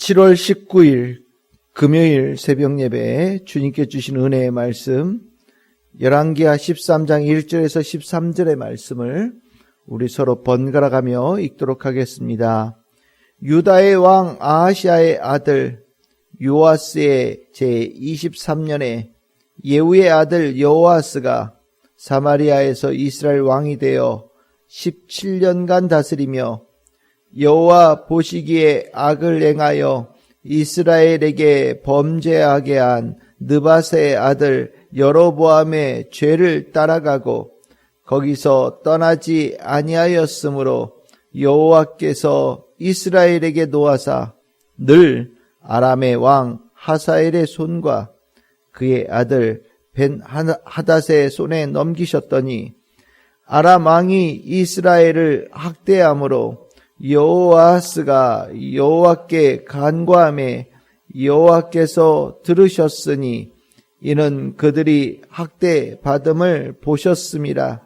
7월 19일 금요일 새벽 예배에 주님께 주신 은혜의 말씀 열왕기하 13장 1절에서 13절의 말씀을 우리 서로 번갈아 가며 읽도록 하겠습니다. 유다의 왕 아하시아의 아들 요아스의 제23년에 예후의 아들 여호아스가 사마리아에서 이스라엘 왕이 되어 17년간 다스리며 여호와 보시기에 악을 행하여 이스라엘에게 범죄하게 한 느밧의 아들 여로보암의 죄를 따라가고 거기서 떠나지 아니하였으므로 여호와께서 이스라엘에게 노하사 늘 아람의 왕 하사엘의 손과 그의 아들 벤 하닷의 손에 넘기셨더니 아람 왕이 이스라엘을 학대함으로 여호아스가 여호와께 간구하매 여호와께서 들으셨으니 이는 그들이 학대받음을 보셨음이라.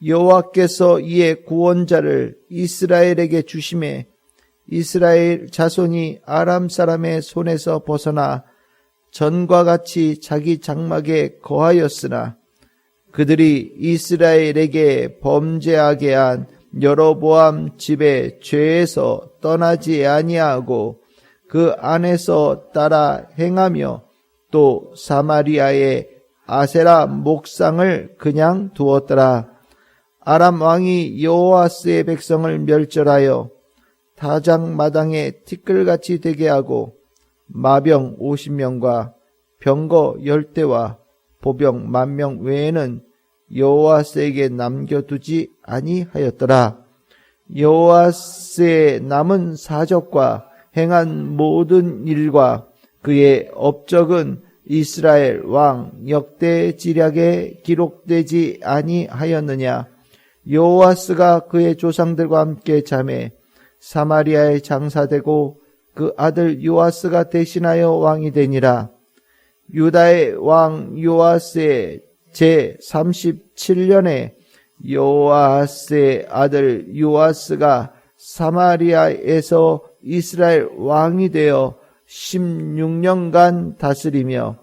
여호와께서 이에 구원자를 이스라엘에게 주심에 이스라엘 자손이 아람 사람의 손에서 벗어나 전과 같이 자기 장막에 거하였으나 그들이 이스라엘에게 범죄하게 한 여로보암 집의 죄에서 떠나지 아니하고 그 안에서 따라 행하며 또 사마리아의 아세라 목상을 그냥 두었더라. 아람 왕이 여호아스의 백성을 멸절하여 타작마당에 티끌같이 되게 하고 마병 50명과 병거 10대와 보병 10,000명 외에는 여호아스에게 남겨두지 아니하였더라. 여호아스의 남은 사적과 행한 모든 일과 그의 업적은 이스라엘 왕 역대지략에 기록되지 아니하였느냐. 여호아스가 그의 조상들과 함께 잠에 사마리아에 장사되고 그 아들 요아스가 대신하여 왕이 되니라. 유다의 왕 요아스의 제37년에 여호아스의 아들 요아스가 사마리아에서 이스라엘 왕이 되어 16년간 다스리며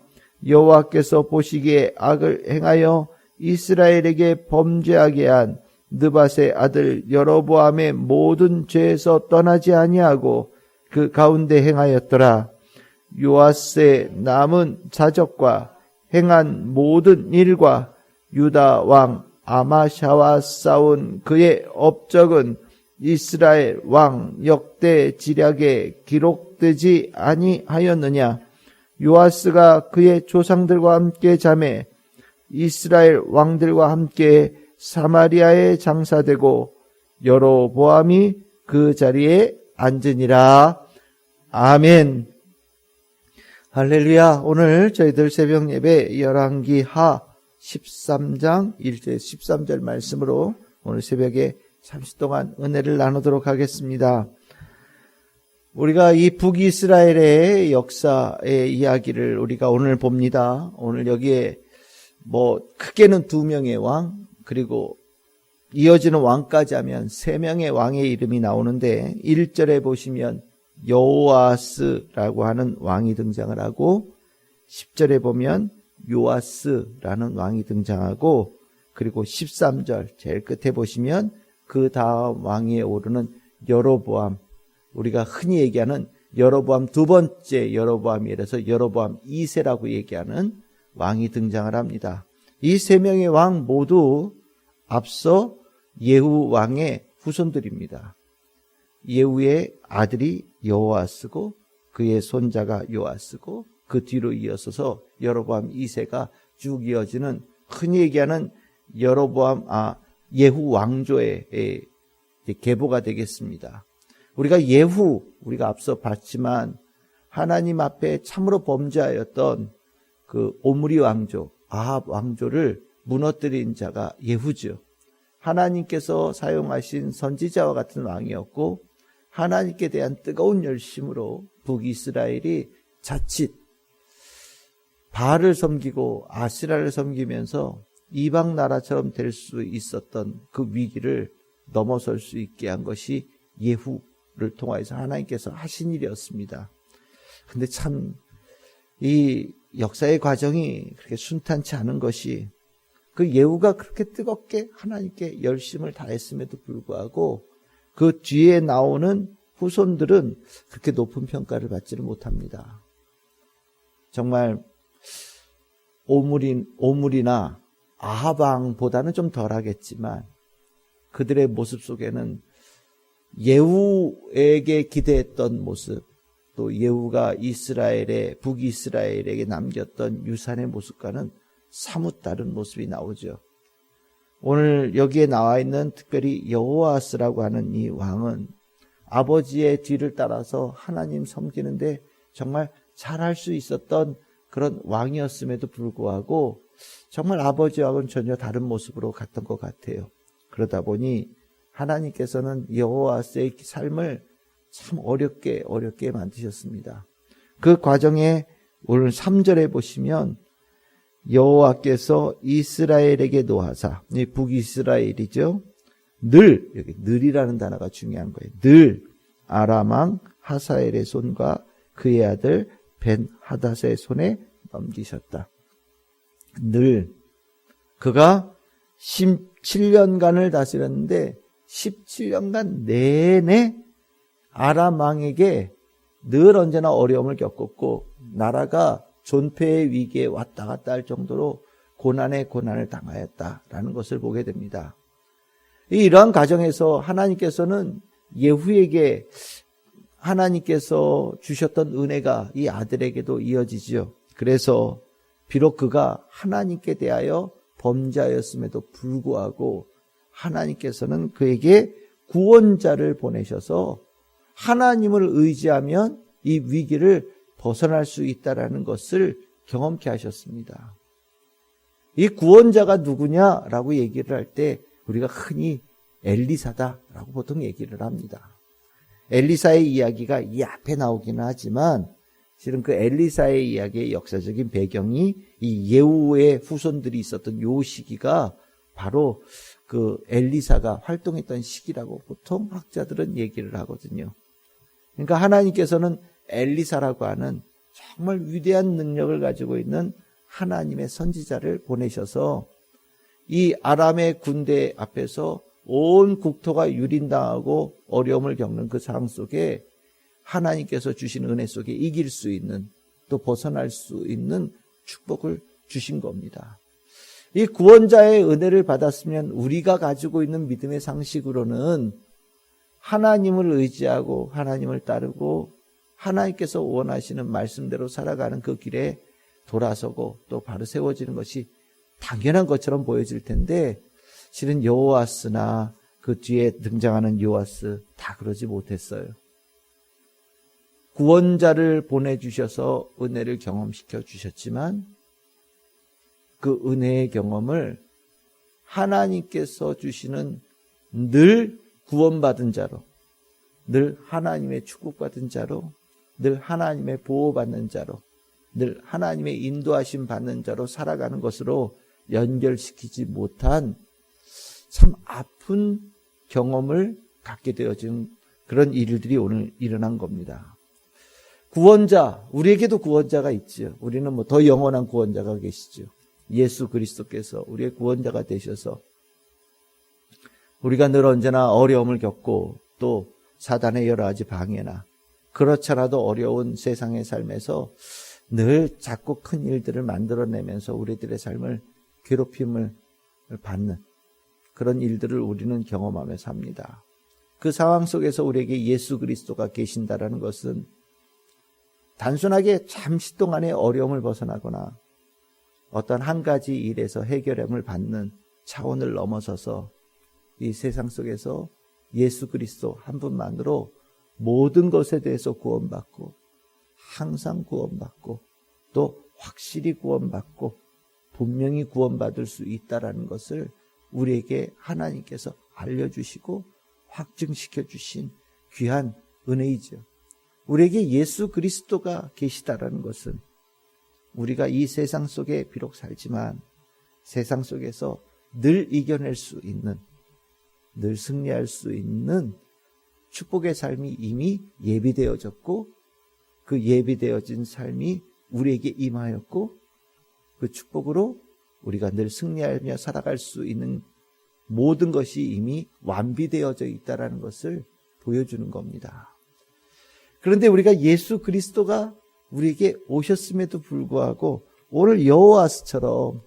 여호와께서 보시기에 악을 행하여 이스라엘에게 범죄하게 한 느밧의 아들 여로보암의 모든 죄에서 떠나지 아니하고 그 가운데 행하였더라. 요아스의 남은 자적과 행한 모든 일과 유다 왕 아마샤와 싸운 그의 업적은 이스라엘 왕 역대지략에 기록되지 아니하였느냐. 요아스가 그의 조상들과 함께 잠에 이스라엘 왕들과 함께 사마리아에 장사되고 여로보암이 그 자리에 앉으니라. 아멘. 할렐루야. 오늘 저희들 새벽 예배 열왕기하 13장 1절 13절 말씀으로 오늘 새벽에 잠시 동안 은혜를 나누도록 하겠습니다. 우리가 이 북이스라엘의 역사의 이야기를 우리가 오늘 봅니다. 오늘 여기에 크게는 2명의 왕 그리고 이어지는 왕까지 하면 3명의 왕의 이름이 나오는데 1절에 보시면 여호아스라고 하는 왕이 등장을 하고 10절에 보면 요아스라는 왕이 등장하고 그리고 13절 제일 끝에 보시면 그 다음 왕위에 오르는 여로보암, 우리가 흔히 얘기하는 여로보암 두 번째 여로보암이라서 여로보암 2세라고 얘기하는 왕이 등장을 합니다. 이 3명의 왕 모두 앞서 예후 왕의 후손들입니다. 예후의 아들이 여호아스고 그의 손자가 요아스고 그 뒤로 이어서서 여로보암 2세가 쭉 이어지는 흔히 얘기하는 예후 왕조의 계보가 되겠습니다. 우리가 우리가 앞서 봤지만 하나님 앞에 참으로 범죄하였던 그 오므리 왕조, 아합 왕조를 무너뜨린 자가 예후죠. 하나님께서 사용하신 선지자와 같은 왕이었고 하나님께 대한 뜨거운 열심으로 북이스라엘이 자칫 바알을 섬기고 아시라를 섬기면서 이방 나라처럼 될 수 있었던 그 위기를 넘어설 수 있게 한 것이 예후를 통하여서 하나님께서 하신 일이었습니다. 근데 참 이 역사의 과정이 그렇게 순탄치 않은 것이, 그 예후가 그렇게 뜨겁게 하나님께 열심을 다했음에도 불구하고 그 뒤에 나오는 후손들은 그렇게 높은 평가를 받지를 못합니다. 정말 오물이나 아하방보다는 좀 덜하겠지만 그들의 모습 속에는 예후에게 기대했던 모습, 또 예후가 북이스라엘에게 남겼던 유산의 모습과는 사뭇 다른 모습이 나오죠. 오늘 여기에 나와 있는 특별히 여호아스라고 하는 이 왕은 아버지의 뒤를 따라서 하나님 섬기는데 정말 잘할 수 있었던 그런 왕이었음에도 불구하고 정말 아버지와는 전혀 다른 모습으로 갔던 것 같아요. 그러다 보니 하나님께서는 여호아스의 삶을 참 어렵게 만드셨습니다. 그 과정에 오늘 3절에 보시면 여호와께서 이스라엘에게 노하사, 이 북이스라엘이죠. 여기 늘이라는 단어가 중요한 거예요. 늘 아람 왕 하사엘의 손과 그의 아들 벤 하닷의 손에 넘기셨다. 그가 17년간을 다스렸는데 17년간 내내 아람 왕에게 늘 언제나 어려움을 겪었고 나라가 존폐의 위기에 왔다 갔다 할 정도로 고난에 고난을 당하였다라는 것을 보게 됩니다. 이러한 과정에서 하나님께서는 예후에게 하나님께서 주셨던 은혜가 이 아들에게도 이어지지요. 그래서 비록 그가 하나님께 대하여 범죄하였음에도 불구하고 하나님께서는 그에게 구원자를 보내셔서 하나님을 의지하면 이 위기를 벗어날 수 있다라는 것을 경험케 하셨습니다. 이 구원자가 누구냐라고 얘기를 할 때 우리가 흔히 엘리사다라고 보통 얘기를 합니다. 엘리사의 이야기가 이 앞에 나오기는 하지만 실은 그 엘리사의 이야기의 역사적인 배경이 이 예후의 후손들이 있었던 요 시기가 바로 그 엘리사가 활동했던 시기라고 보통 학자들은 얘기를 하거든요. 그러니까 하나님께서는 엘리사라고 하는 정말 위대한 능력을 가지고 있는 하나님의 선지자를 보내셔서 이 아람의 군대 앞에서 온 국토가 유린당하고 어려움을 겪는 그 상황 속에 하나님께서 주신 은혜 속에 이길 수 있는, 또 벗어날 수 있는 축복을 주신 겁니다. 이 구원자의 은혜를 받았으면 우리가 가지고 있는 믿음의 상식으로는 하나님을 의지하고 하나님을 따르고 하나님께서 원하시는 말씀대로 살아가는 그 길에 돌아서고 또 바로 세워지는 것이 당연한 것처럼 보여질 텐데 실은 여호아스나 그 뒤에 등장하는 요아스 다 그러지 못했어요. 구원자를 보내주셔서 은혜를 경험시켜 주셨지만 그 은혜의 경험을 하나님께서 주시는 늘 구원받은 자로, 늘 하나님의 축복받은 자로, 늘 하나님의 보호받는 자로, 늘 하나님의 인도하심 받는 자로 살아가는 것으로 연결시키지 못한 참 아픈 경험을 갖게 되어진 그런 일들이 오늘 일어난 겁니다. 구원자, 우리에게도 구원자가 있죠. 우리는 뭐 더 영원한 구원자가 계시죠. 예수 그리스도께서 우리의 구원자가 되셔서 우리가 늘 언제나 어려움을 겪고 또 사단의 여러 가지 방해나 그렇잖아도 어려운 세상의 삶에서 늘 작고 큰 일들을 만들어내면서 우리들의 삶을 괴롭힘을 받는 그런 일들을 우리는 경험하며 삽니다. 그 상황 속에서 우리에게 예수 그리스도가 계신다라는 것은 단순하게 잠시 동안의 어려움을 벗어나거나 어떤 한 가지 일에서 해결함을 받는 차원을 넘어서서 이 세상 속에서 예수 그리스도 한 분만으로 모든 것에 대해서 구원받고 항상 구원받고 또 확실히 구원받고 분명히 구원받을 수 있다라는 것을 우리에게 하나님께서 알려주시고 확증시켜 주신 귀한 은혜이죠. 우리에게 예수 그리스도가 계시다라는 것은 우리가 이 세상 속에 비록 살지만 세상 속에서 늘 이겨낼 수 있는, 늘 승리할 수 있는 축복의 삶이 이미 예비되어졌고 그 예비되어진 삶이 우리에게 임하였고 그 축복으로 우리가 늘 승리하며 살아갈 수 있는 모든 것이 이미 완비되어져 있다는 것을 보여주는 겁니다. 그런데 우리가 예수 그리스도가 우리에게 오셨음에도 불구하고 오늘 여호와스처럼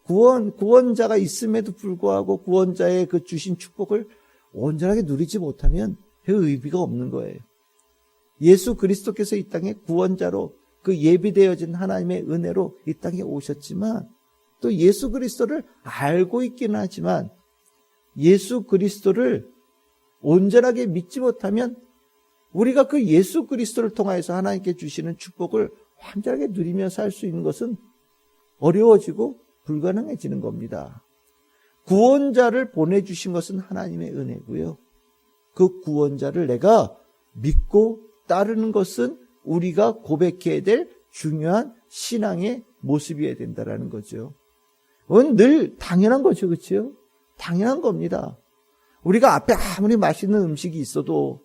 구원자가 있음에도 불구하고 구원자의 그 주신 축복을 온전하게 누리지 못하면 그 의미가 없는 거예요. 예수 그리스도께서 이 땅에 구원자로 그 예비되어진 하나님의 은혜로 이 땅에 오셨지만 또 예수 그리스도를 알고 있기는 하지만 예수 그리스도를 온전하게 믿지 못하면 우리가 그 예수 그리스도를 통하여서 하나님께 주시는 축복을 완전하게 누리며 살 수 있는 것은 어려워지고 불가능해지는 겁니다. 구원자를 보내주신 것은 하나님의 은혜고요. 그 구원자를 내가 믿고 따르는 것은 우리가 고백해야 될 중요한 신앙의 모습이어야 된다는 거죠. 그건 늘 당연한 거죠. 그렇죠? 당연한 겁니다. 우리가 앞에 아무리 맛있는 음식이 있어도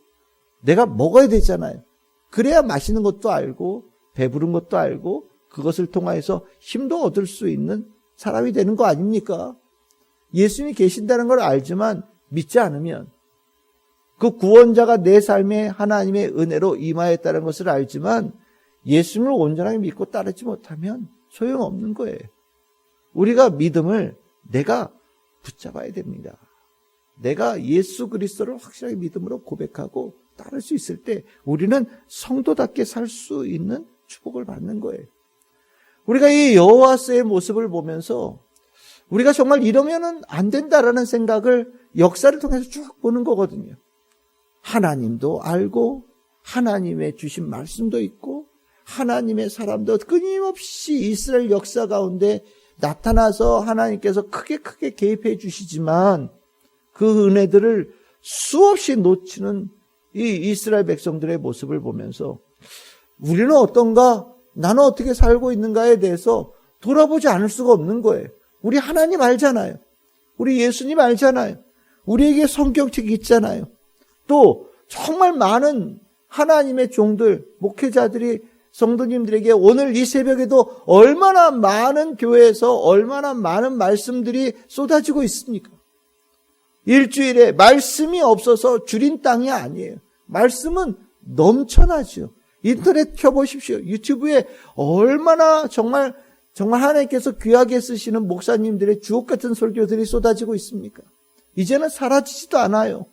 내가 먹어야 되잖아요. 그래야 맛있는 것도 알고 배부른 것도 알고 그것을 통하여서 힘도 얻을 수 있는 사람이 되는 거 아닙니까? 예수님이 계신다는 걸 알지만 믿지 않으면 그 구원자가 내 삶에 하나님의 은혜로 임하였다는 것을 알지만 예수님을 온전하게 믿고 따르지 못하면 소용없는 거예요. 우리가 믿음을 내가 붙잡아야 됩니다. 내가 예수 그리스도를 확실하게 믿음으로 고백하고 따를 수 있을 때 우리는 성도답게 살 수 있는 축복을 받는 거예요. 우리가 이 여호와스의 모습을 보면서 우리가 정말 이러면은 안 된다라는 생각을 역사를 통해서 쭉 보는 거거든요. 하나님도 알고 하나님의 주신 말씀도 있고 하나님의 사람도 끊임없이 이스라엘 역사 가운데 나타나서 하나님께서 크게 개입해 주시지만 그 은혜들을 수없이 놓치는 이 이스라엘 백성들의 모습을 보면서 우리는 어떤가? 나는 어떻게 살고 있는가에 대해서 돌아보지 않을 수가 없는 거예요. 우리 하나님 알잖아요. 우리 예수님 알잖아요. 우리에게 성경책이 있잖아요. 또 정말 많은 하나님의 종들, 목회자들이 성도님들에게 오늘 이 새벽에도 얼마나 많은 교회에서 얼마나 많은 말씀들이 쏟아지고 있습니까? 일주일에 말씀이 없어서 줄인 땅이 아니에요. 말씀은 넘쳐나죠. 인터넷 켜보십시오. 유튜브에 얼마나 정말 하나님께서 귀하게 쓰시는 목사님들의 주옥 같은 설교들이 쏟아지고 있습니까? 이제는 사라지지도 않아요.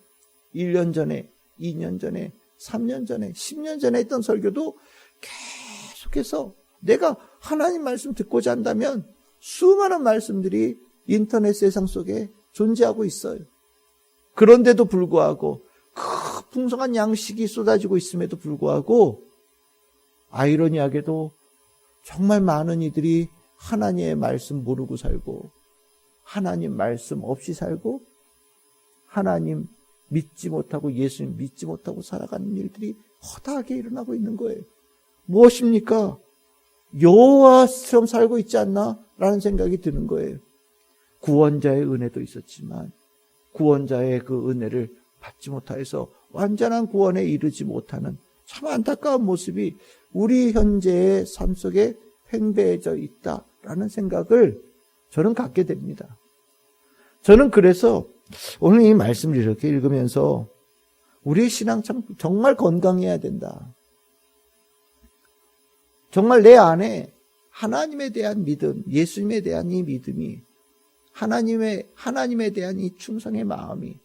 1년 전에, 2년 전에, 3년 전에, 10년 전에 했던 설교도 계속해서 내가 하나님 말씀 듣고자 한다면 수많은 말씀들이 인터넷 세상 속에 존재하고 있어요. 그런데도 불구하고 풍성한 양식이 쏟아지고 있음에도 불구하고 아이러니하게도 정말 많은 이들이 하나님의 말씀 모르고 살고 하나님 말씀 없이 살고 하나님 믿지 못하고 예수님 믿지 못하고 살아가는 일들이 허다하게 일어나고 있는 거예요. 무엇입니까? 여호와처럼 살고 있지 않나? 라는 생각이 드는 거예요. 구원자의 은혜도 있었지만 구원자의 그 은혜를 받지 못하여서 완전한 구원에 이르지 못하는 참 안타까운 모습이 우리 현재의 삶 속에 팽배해져 있다라는 생각을 저는 갖게 됩니다. 저는 그래서 오늘 이 말씀을 이렇게 읽으면서 우리의 신앙 참 정말 건강해야 된다. 정말 내 안에 하나님에 대한 믿음, 예수님에 대한 이 믿음이 하나님에 대한 이 충성의 마음이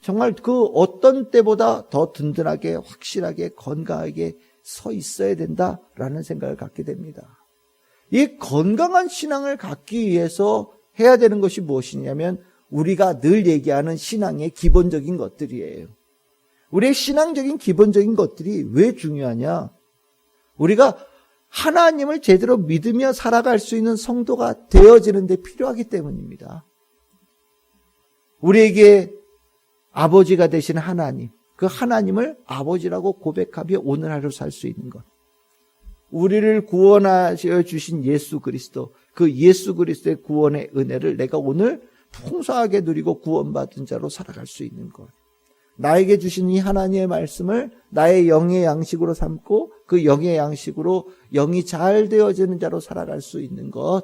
정말 그 어떤 때보다 더 든든하게 확실하게 건강하게 서 있어야 된다라는 생각을 갖게 됩니다. 이 건강한 신앙을 갖기 위해서 해야 되는 것이 무엇이냐면 우리가 늘 얘기하는 신앙의 기본적인 것들이에요. 우리의 신앙적인 기본적인 것들이 왜 중요하냐? 우리가 하나님을 제대로 믿으며 살아갈 수 있는 성도가 되어지는 데 필요하기 때문입니다. 우리에게 아버지가 되신 하나님, 그 하나님을 아버지라고 고백하며 오늘 하루 살 수 있는 것. 우리를 구원하여 주신 예수 그리스도, 그 예수 그리스도의 구원의 은혜를 내가 오늘 풍성하게 누리고 구원받은 자로 살아갈 수 있는 것. 나에게 주신 이 하나님의 말씀을 나의 영의 양식으로 삼고 그 영의 양식으로 영이 잘 되어지는 자로 살아갈 수 있는 것.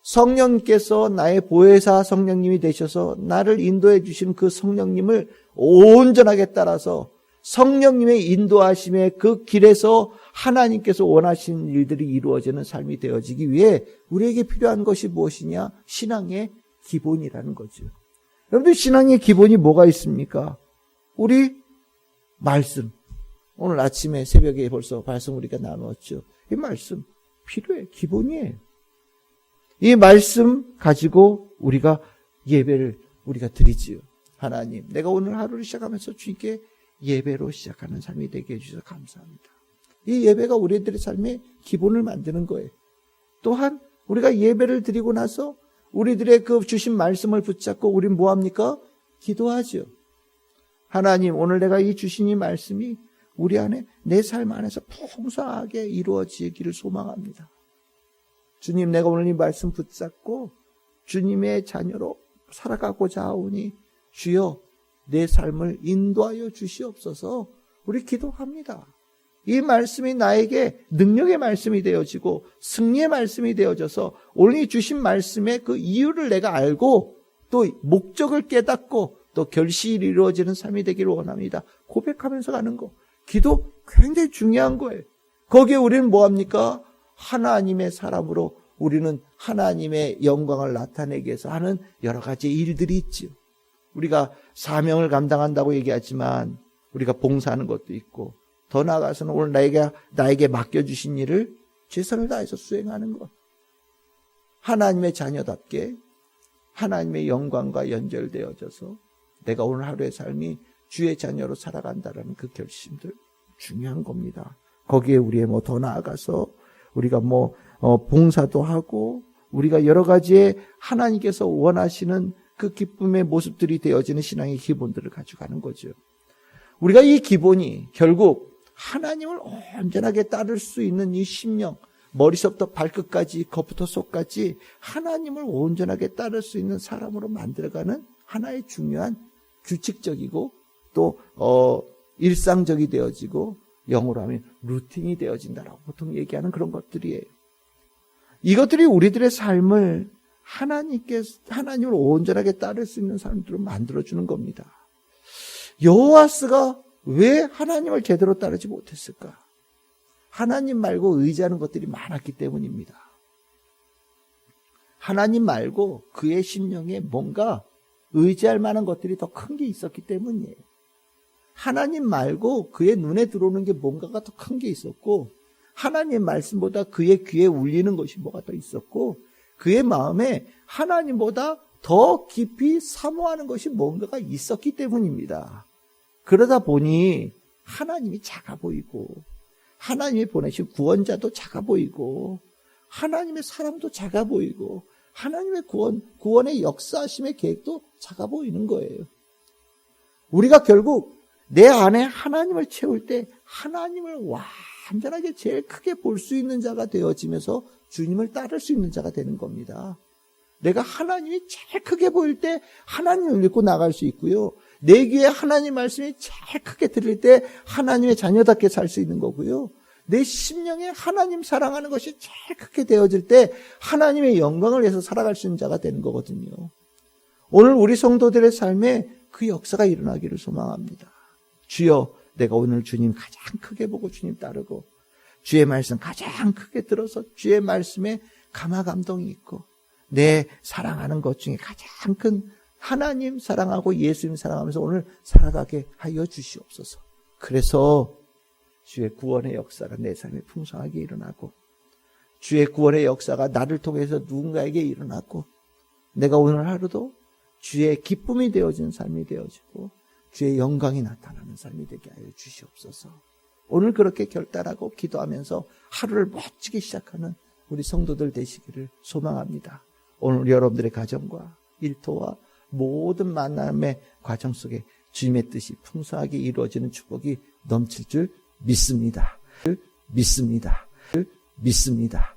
성령님께서 나의 보혜사 성령님이 되셔서 나를 인도해 주신 그 성령님을 온전하게 따라서 성령님의 인도하심의 그 길에서 하나님께서 원하시는 일들이 이루어지는 삶이 되어지기 위해 우리에게 필요한 것이 무엇이냐? 신앙의 기본이라는 거죠. 여러분들 신앙의 기본이 뭐가 있습니까? 우리 말씀. 오늘 아침에 새벽에 벌써 말씀 우리가 나누었죠. 이 말씀 필요해. 기본이에요. 이 말씀 가지고 우리가 예배를 우리가 드리지요. 하나님, 내가 오늘 하루를 시작하면서 주님께 예배로 시작하는 삶이 되게 해주셔서 감사합니다. 이 예배가 우리들의 삶의 기본을 만드는 거예요. 또한 우리가 예배를 드리고 나서 우리들의 그 주신 말씀을 붙잡고 우린 뭐합니까? 기도하죠. 하나님, 오늘 내가 이 주신 이 말씀이 우리 안에 내 삶 안에서 풍성하게 이루어지기를 소망합니다. 주님, 내가 오늘 이 말씀 붙잡고 주님의 자녀로 살아가고자 하오니 주여 내 삶을 인도하여 주시옵소서. 우리 기도합니다. 이 말씀이 나에게 능력의 말씀이 되어지고 승리의 말씀이 되어져서 오늘 주신 말씀의 그 이유를 내가 알고 또 목적을 깨닫고 또 결실이 이루어지는 삶이 되기를 원합니다. 고백하면서 가는 거. 기도 굉장히 중요한 거예요. 거기에 우리는 뭐합니까? 하나님의 사람으로 우리는 하나님의 영광을 나타내기 위해서 하는 여러 가지 일들이 있죠. 우리가 사명을 감당한다고 얘기하지만 우리가 봉사하는 것도 있고 더 나아가서는 오늘 나에게 맡겨주신 일을 최선을 다해서 수행하는 것. 하나님의 자녀답게 하나님의 영광과 연결되어져서 내가 오늘 하루의 삶이 주의 자녀로 살아간다는 그 결심들 중요한 겁니다. 거기에 우리의 더 나아가서 우리가 봉사도 하고 우리가 여러 가지의 하나님께서 원하시는 그 기쁨의 모습들이 되어지는 신앙의 기본들을 가져가는 거죠. 우리가 이 기본이 결국 하나님을 온전하게 따를 수 있는 이 심령, 머리서부터 발끝까지 겉부터 속까지 하나님을 온전하게 따를 수 있는 사람으로 만들어가는 하나의 중요한 규칙적이고 또 일상적이 되어지고 영어로 하면 루틴이 되어진다라고 보통 얘기하는 그런 것들이에요. 이것들이 우리들의 삶을 하나님을 온전하게 따를 수 있는 사람들로 만들어주는 겁니다. 여호와스가 왜 하나님을 제대로 따르지 못했을까? 하나님 말고 의지하는 것들이 많았기 때문입니다. 하나님 말고 그의 심령에 뭔가 의지할 만한 것들이 더 큰 게 있었기 때문이에요. 하나님 말고 그의 눈에 들어오는 게 뭔가가 더 큰 게 있었고 하나님 말씀보다 그의 귀에 울리는 것이 뭐가 더 있었고 그의 마음에 하나님보다 더 깊이 사모하는 것이 뭔가가 있었기 때문입니다. 그러다 보니 하나님이 작아 보이고 하나님이 보내신 구원자도 작아 보이고 하나님의 사람도 작아 보이고 하나님의 구원의 역사하심의 계획도 작아 보이는 거예요. 우리가 결국 내 안에 하나님을 채울 때 하나님을 완전하게 제일 크게 볼 수 있는 자가 되어지면서 주님을 따를 수 있는 자가 되는 겁니다. 내가 하나님이 제일 크게 보일 때 하나님을 믿고 나갈 수 있고요. 내 귀에 하나님 말씀이 제일 크게 들릴 때 하나님의 자녀답게 살 수 있는 거고요. 내 심령에 하나님 사랑하는 것이 제일 크게 되어질 때 하나님의 영광을 위해서 살아갈 수 있는 자가 되는 거거든요. 오늘 우리 성도들의 삶에 그 역사가 일어나기를 소망합니다. 주여, 내가 오늘 주님 가장 크게 보고 주님 따르고 주의 말씀 가장 크게 들어서 주의 말씀에 감화 감동이 있고 내 사랑하는 것 중에 가장 큰 하나님 사랑하고 예수님 사랑하면서 오늘 살아가게 하여 주시옵소서. 그래서 주의 구원의 역사가 내 삶에 풍성하게 일어나고 주의 구원의 역사가 나를 통해서 누군가에게 일어나고 내가 오늘 하루도 주의 기쁨이 되어진 삶이 되어지고 주의 영광이 나타나는 삶이 되게 하여 주시옵소서. 오늘 그렇게 결단하고 기도하면서 하루를 멋지게 시작하는 우리 성도들 되시기를 소망합니다. 오늘 여러분들의 가정과 일터와 모든 만남의 과정 속에 주님의 뜻이 풍성하게 이루어지는 축복이 넘칠 줄 믿습니다. 믿습니다.